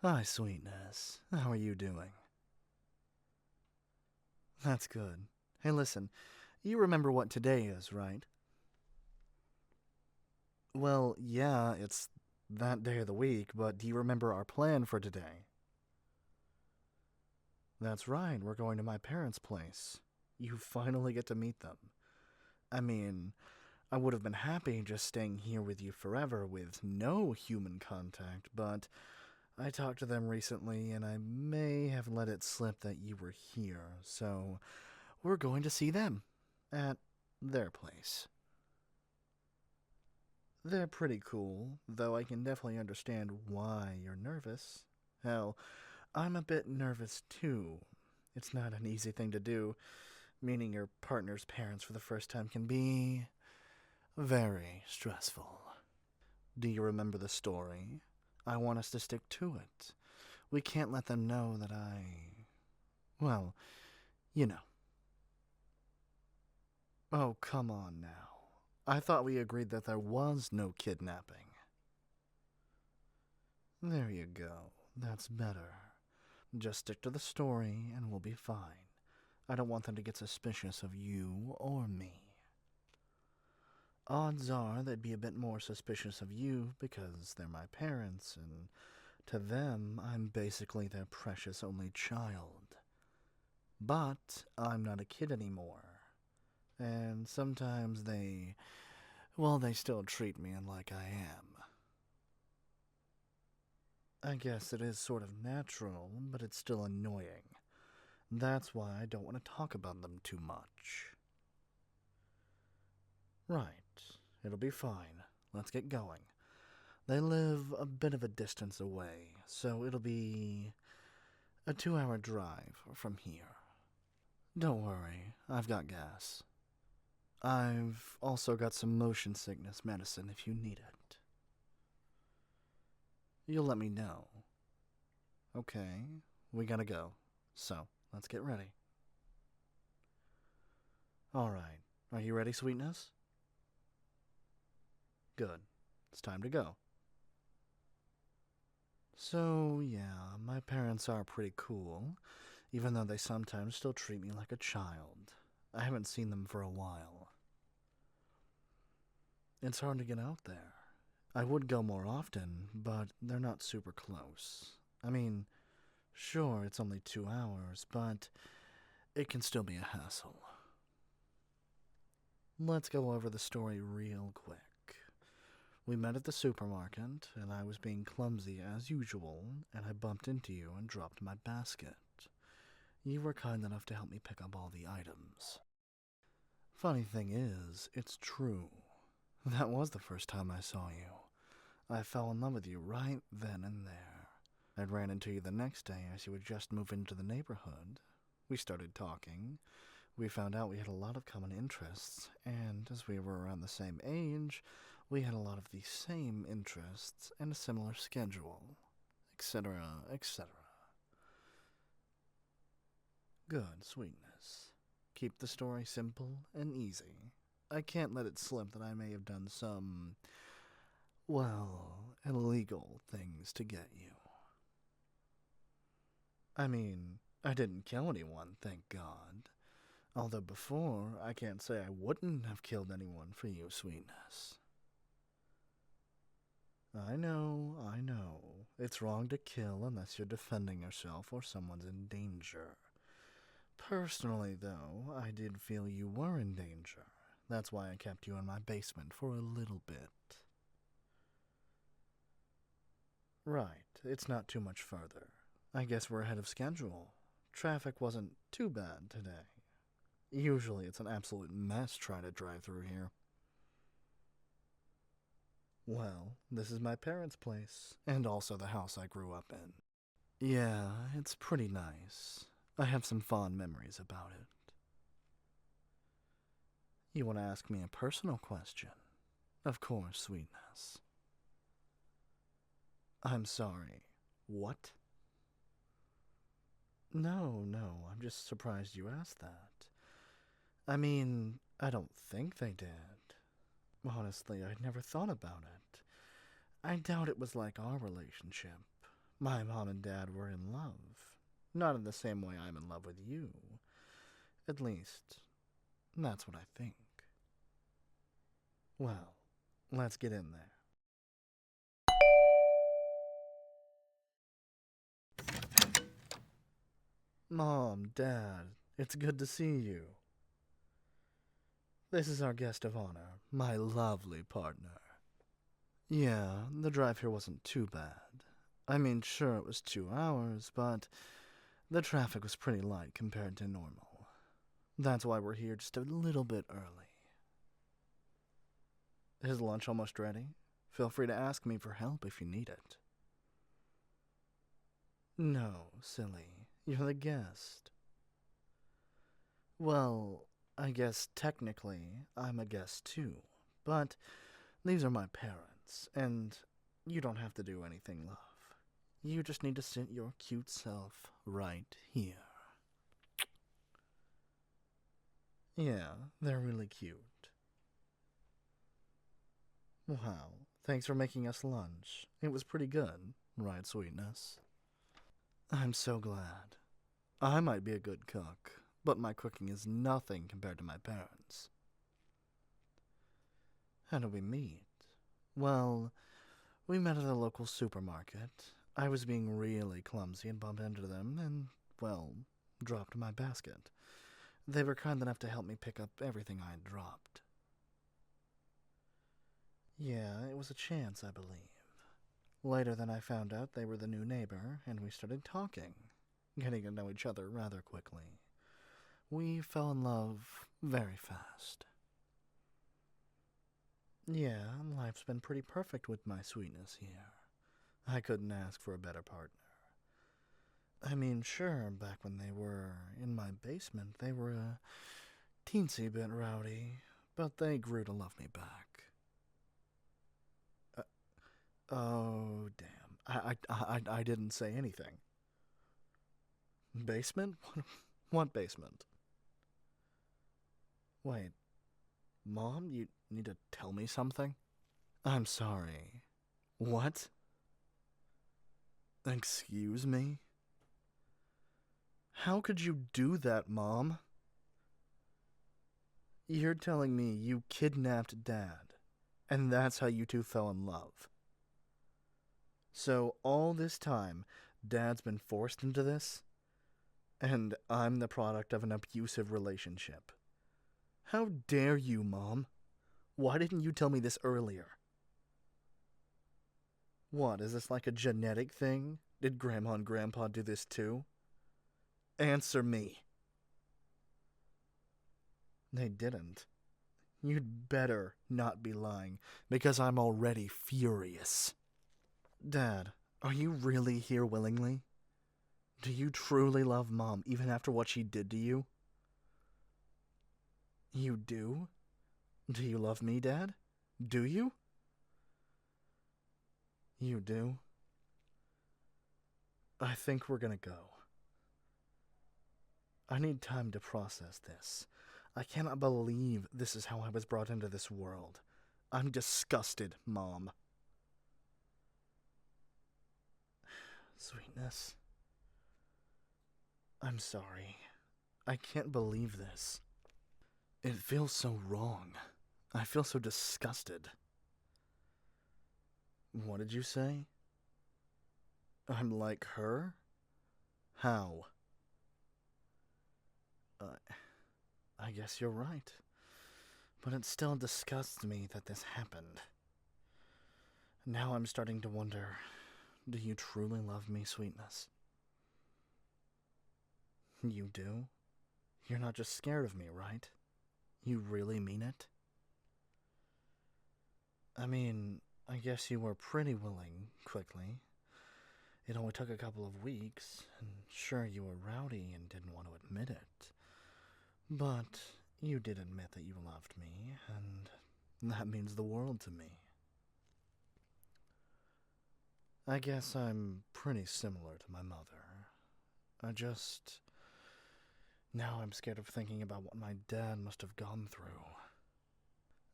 Hi, sweetness. How are you doing? That's good. Hey, listen, you remember what today is, right? Well, yeah, it's that day of the week, but do you remember our plan for today? That's right, we're going to my parents' place. You finally get to meet them. I mean, I would have been happy just staying here with you forever with no human contact, but I talked to them recently and I may have let it slip that you were here, so we're going to see them at their place. They're pretty cool, though I can definitely understand why you're nervous. Hell, I'm a bit nervous too. It's not an easy thing to do. Meeting your partner's parents for the first time can be very stressful. Do you remember the story? I want us to stick to it. We can't let them know that well, you know. Oh, come on now. I thought we agreed that there was no kidnapping. There you go. That's better. Just stick to the story and we'll be fine. I don't want them to get suspicious of you or me. Odds are they'd be a bit more suspicious of you because they're my parents, and to them, I'm basically their precious only child. But I'm not a kid anymore. And sometimes they still treat me like I am. I guess it is sort of natural, but it's still annoying. That's why I don't want to talk about them too much. Right. It'll be fine. Let's get going. They live a bit of a distance away, so it'll be a 2 hour drive from here. Don't worry, I've got gas. I've also got some motion sickness medicine if you need it. You'll let me know. Okay, we gotta go. So, let's get ready. Alright, are you ready, sweetness? Good. It's time to go. So, yeah, my parents are pretty cool, even though they sometimes still treat me like a child. I haven't seen them for a while. It's hard to get out there. I would go more often, but they're not super close. I mean, sure, it's only 2 hours, but it can still be a hassle. Let's go over the story real quick. We met at the supermarket, and I was being clumsy as usual, and I bumped into you and dropped my basket. You were kind enough to help me pick up all the items. Funny thing is, it's true. That was the first time I saw you. I fell in love with you right then and there. I ran into you the next day as you had just moved into the neighborhood. We started talking. We found out we had a lot of common interests, and as we were around the same age, we had a lot of the same interests and a similar schedule, etc., etc. Good, sweetness. Keep the story simple and easy. I can't let it slip that I may have done some, illegal things to get you. I mean, I didn't kill anyone, thank God. Although before, I can't say I wouldn't have killed anyone for you, sweetness. I know, I know. It's wrong to kill unless you're defending yourself or someone's in danger. Personally, though, I did feel you were in danger. That's why I kept you in my basement for a little bit. Right, it's not too much further. I guess we're ahead of schedule. Traffic wasn't too bad today. Usually it's an absolute mess trying to drive through here. Well, this is my parents' place, and also the house I grew up in. Yeah, it's pretty nice. I have some fond memories about it. You want to ask me a personal question? Of course, sweetness. I'm sorry. What? No, no, I'm just surprised you asked that. I mean, I don't think they did. Honestly, I'd never thought about it. I doubt it was like our relationship. My mom and dad were in love. Not in the same way I'm in love with you. At least, that's what I think. Well, let's get in there. Mom, Dad, it's good to see you. This is our guest of honor, my lovely partner. Yeah, the drive here wasn't too bad. I mean, sure, it was 2 hours, but the traffic was pretty light compared to normal. That's why we're here just a little bit early. Is lunch almost ready? Feel free to ask me for help if you need it. No, silly. You're the guest. Well, I guess technically I'm a guest too, but these are my parents, and you don't have to do anything, love. You just need to sit your cute self right here. Yeah, they're really cute. Wow, thanks for making us lunch. It was pretty good, right, sweetness? I'm so glad. I might be a good cook, but my cooking is nothing compared to my parents. How do we meet? Well, we met at a local supermarket. I was being really clumsy and bumped into them and, well, dropped my basket. They were kind enough to help me pick up everything I had dropped. Yeah, it was a chance, I believe. Later then I found out they were the new neighbor, and we started talking, getting to know each other rather quickly. We fell in love very fast. Yeah, life's been pretty perfect with my sweetness here. I couldn't ask for a better partner. I mean, sure, back when they were in my basement, they were a teensy bit rowdy, but they grew to love me back. Oh, damn. I didn't say anything. Basement? What basement? Wait, Mom, you need to tell me something? I'm sorry. What? Excuse me? How could you do that, Mom? You're telling me you kidnapped Dad, and that's how you two fell in love. So all this time, Dad's been forced into this, and I'm the product of an abusive relationship. How dare you, Mom? Why didn't you tell me this earlier? What, is this like a genetic thing? Did Grandma and Grandpa do this too? Answer me. They didn't. You'd better not be lying, because I'm already furious. Dad, are you really here willingly? Do you truly love Mom even after what she did to you? You do? Do you love me, Dad? Do you? You do? I think we're gonna go. I need time to process this. I cannot believe this is how I was brought into this world. I'm disgusted, Mom. Sweetness. I'm sorry. I can't believe this. It feels so wrong. I feel so disgusted. What did you say? I'm like her? How? I guess you're right. But it still disgusts me that this happened. Now I'm starting to wonder, do you truly love me, sweetness? You do? You're not just scared of me, right? You really mean it? I mean, I guess you were pretty willing, quickly. It only took a couple of weeks, and sure, you were rowdy and didn't want to admit it. But you did admit that you loved me, and that means the world to me. I guess I'm pretty similar to my mother. Now I'm scared of thinking about what my dad must have gone through.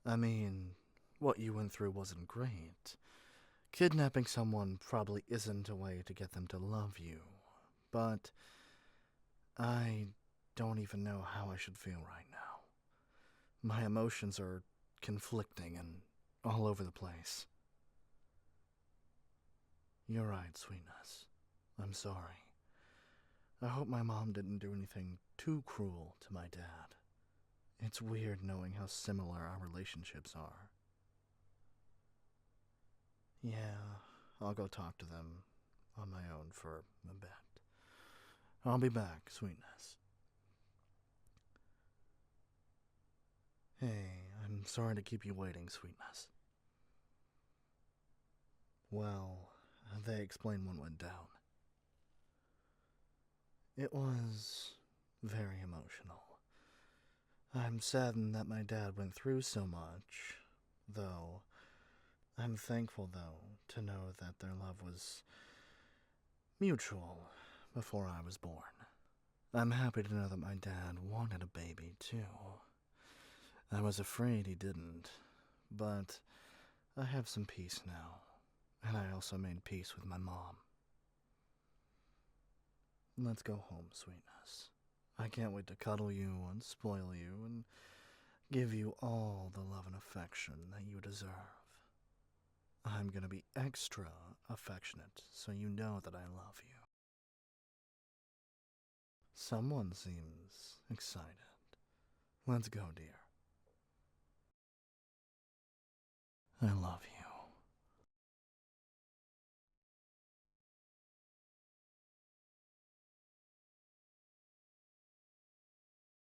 I mean, what you went through wasn't great, Kidnapping someone probably isn't a way to get them to love you, but I don't even know how I should feel right now. My emotions are conflicting and all over the place. You're right, sweetness. I'm sorry. I hope my mom didn't do anything too cruel to my dad. It's weird knowing how similar our relationships are. Yeah, I'll go talk to them on my own for a bit. I'll be back, sweetness. Hey, I'm sorry to keep you waiting, sweetness. Well, they explained what went down. It was very emotional. I'm saddened that my dad went through so much, though I'm thankful, though, to know that their love was mutual before I was born. I'm happy to know that my dad wanted a baby, too. I was afraid he didn't, but I have some peace now, and I also made peace with my mom. Let's go home, sweetness. I can't wait to cuddle you and spoil you and give you all the love and affection that you deserve. I'm gonna be extra affectionate so you know that I love you. Someone seems excited. Let's go, dear. I love you.